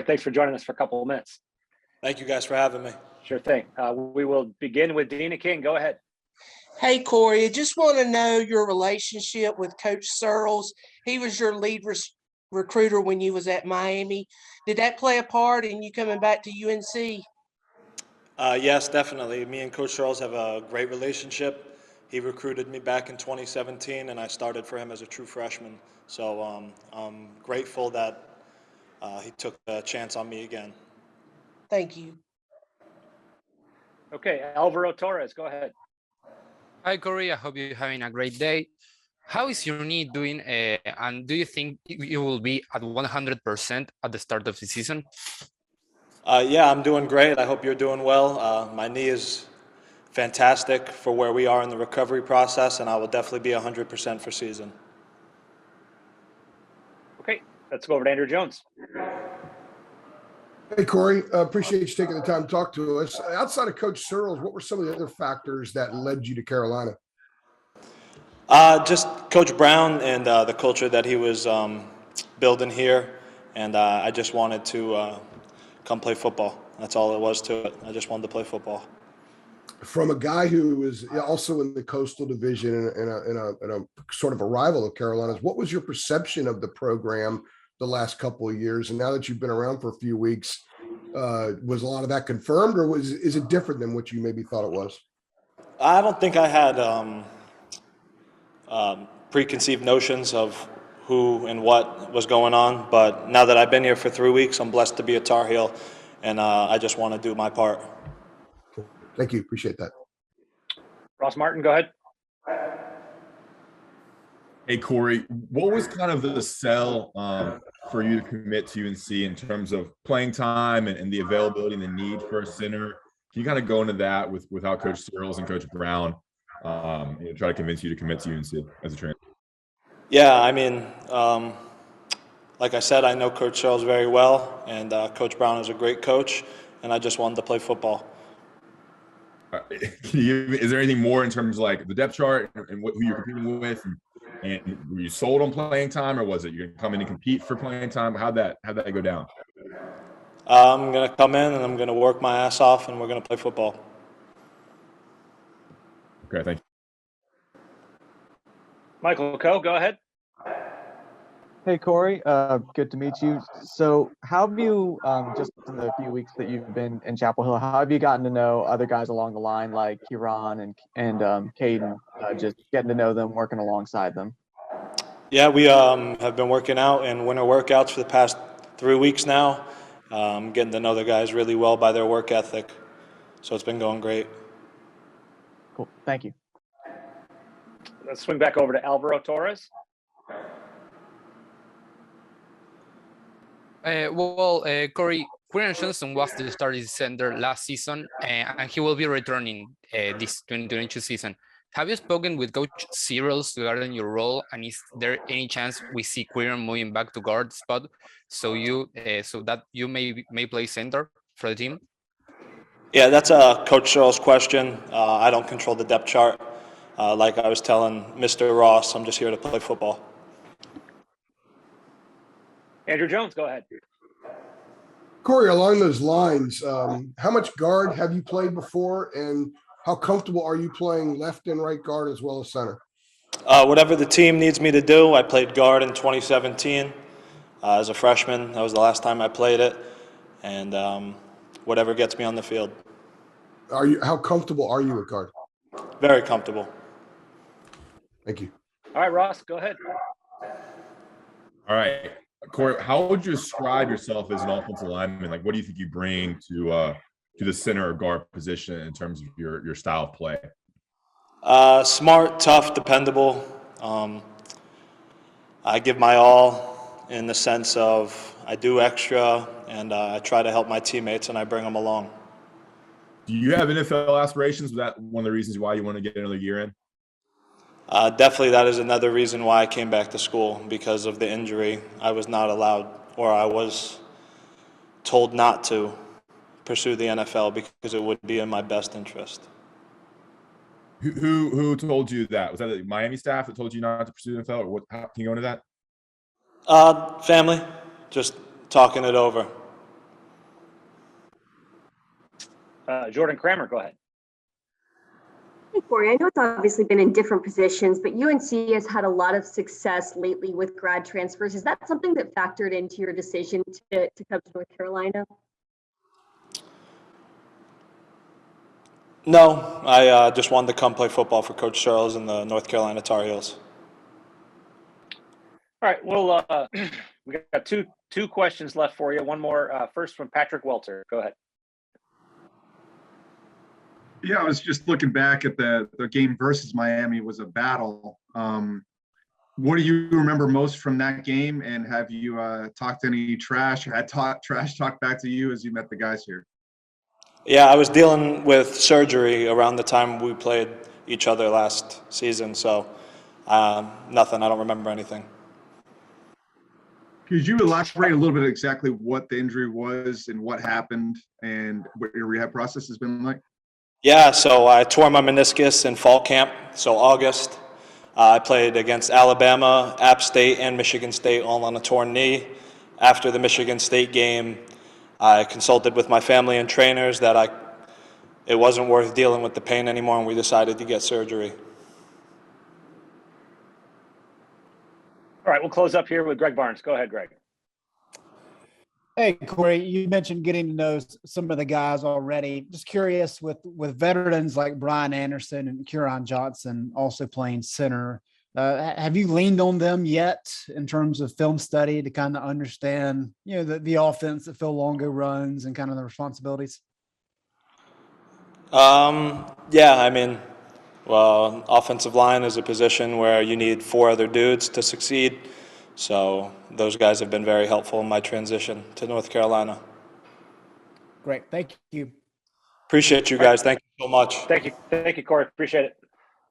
Thanks for joining us for a couple of minutes. Thank you guys for having me. Sure thing. We will begin with Dina King. Go ahead. Hey, Corey, I just want to know your relationship with Coach Searles. He was your lead recruiter when you was at Miami. Did that play a part in you coming back to UNC? Yes, definitely. Me and Coach Charles have a great relationship. He recruited me back in 2017, and I started for him as a true freshman. So I'm grateful that he took a chance on me again. Thank you. Okay, Alvaro Torres, go ahead. Hi, Corey. I hope you're having a great day. How is your knee doing? And do you think you will be at 100% at the start of the season? Yeah, I'm doing great. I hope you're doing well. My knee is fantastic for where we are in the recovery process, and I will definitely be 100% for season. Okay, let's go over to Andrew Jones. Hey, Corey, appreciate you taking the time to talk to us. Outside of Coach Searles, what were some of the other factors that led you to Carolina? Just Coach Brown and the culture that he was building here, and I just wanted to come play football. That's all it was to it. I just wanted to play football. From a guy who was also in the Coastal Division and a sort of a rival of Carolina's, what was your perception of the program the last couple of years? And now that you've been around for a few weeks, was a lot of that confirmed, or is it different than what you maybe thought it was? I don't think I had preconceived notions of who and what was going on, but now that I've been here for 3 weeks, I'm blessed to be a Tar Heel, and I just want to do my part. Cool. Thank you. Appreciate that. Ross Martin, go ahead. Hey, Corey, what was kind of the sell for you to commit to UNC in terms of playing time and the availability and the need for a center? Can you kind of go into that with how Coach Searles and Coach Brown try to convince you to commit to UNC as a transfer? Yeah, I mean, like I said, I know Coach Searles very well, and Coach Brown is a great coach, and I just wanted to play football. Is there anything more in terms of like the depth chart and who you're competing with? And were you sold on playing time, or was it you're going to come in and compete for playing time? How'd that go down? I'm going to come in and I'm going to work my ass off, and we're going to play football. Okay, thank you. Michael Coe, go ahead. Hey, Corey, good to meet you. So how have you, just in the few weeks that you've been in Chapel Hill, how have you gotten to know other guys along the line like Kieran and Caden, just getting to know them, working alongside them? Yeah, we have been working out in winter workouts for the past 3 weeks now, getting to know the guys really well by their work ethic. So it's been going great. Cool, thank you. Let's swing back over to Alvaro Torres. Corey, Quinn Johnson was the starting center last season, and he will be returning this 2022 season. Have you spoken with Coach Searles regarding your role, and is there any chance we see Quinn moving back to guard spot so that you may play center for the team? Yeah, that's a Coach Searles question. I don't control the depth chart. Like I was telling Mr. Ross, I'm just here to play football. Andrew Jones, go ahead. Corey, along those lines, how much guard have you played before, and how comfortable are you playing left and right guard as well as center? Whatever the team needs me to do. I played guard in 2017 as a freshman. That was the last time I played it, and whatever gets me on the field. How comfortable are you at guard? Very comfortable. Thank you. All right, Ross, go ahead. All right, Corey, how would you describe yourself as an offensive lineman? Like, what do you think you bring to the center or guard position in terms of your style of play? Smart, tough, dependable. I give my all in the sense of I do extra, and I try to help my teammates, and I bring them along. Do you have NFL aspirations? Was that one of the reasons why you want to get another year in? Definitely, that is another reason why I came back to school, because of the injury. I was not allowed, or I was told not to pursue the NFL because it would be in my best interest. Who told you that? Was that the Miami staff that told you not to pursue the NFL, or what? How can you go into that? Family, just talking it over. Jordan Kramer, go ahead. Hey, Corey, I know it's obviously been in different positions, but UNC has had a lot of success lately with grad transfers. Is that something that factored into your decision to come to North Carolina? No, I just wanted to come play football for Coach Searles and the North Carolina Tar Heels. All right, well, we got two questions left for you. One more, first from Patrick Welter. Go ahead. Yeah, I was just looking back at the game versus Miami was a battle. What do you remember most from that game? And have you talked any trash or had trash talk back to you as you met the guys here? Yeah, I was dealing with surgery around the time we played each other last season, so nothing. I don't remember anything. Could you elaborate a little bit exactly what the injury was and what happened and what your rehab process has been like? Yeah, so I tore my meniscus in fall camp, so August. I played against Alabama, App State, and Michigan State all on a torn knee. After the Michigan State game, I consulted with my family and trainers that it wasn't worth dealing with the pain anymore, and we decided to get surgery. All right, we'll close up here with Greg Barnes. Go ahead, Greg. Hey, Corey, you mentioned getting to know some of the guys already. Just curious with veterans like Brian Anderson and Kieran Johnson also playing center. Have you leaned on them yet in terms of film study to kind of understand, the offense that Phil Longo runs and kind of the responsibilities? Yeah, I mean, well, offensive line is a position where you need 4 other dudes to succeed. So those guys have been very helpful in my transition to North Carolina. Great. Thank you. Appreciate you guys. Thank you so much. Thank you, Corey. Appreciate it.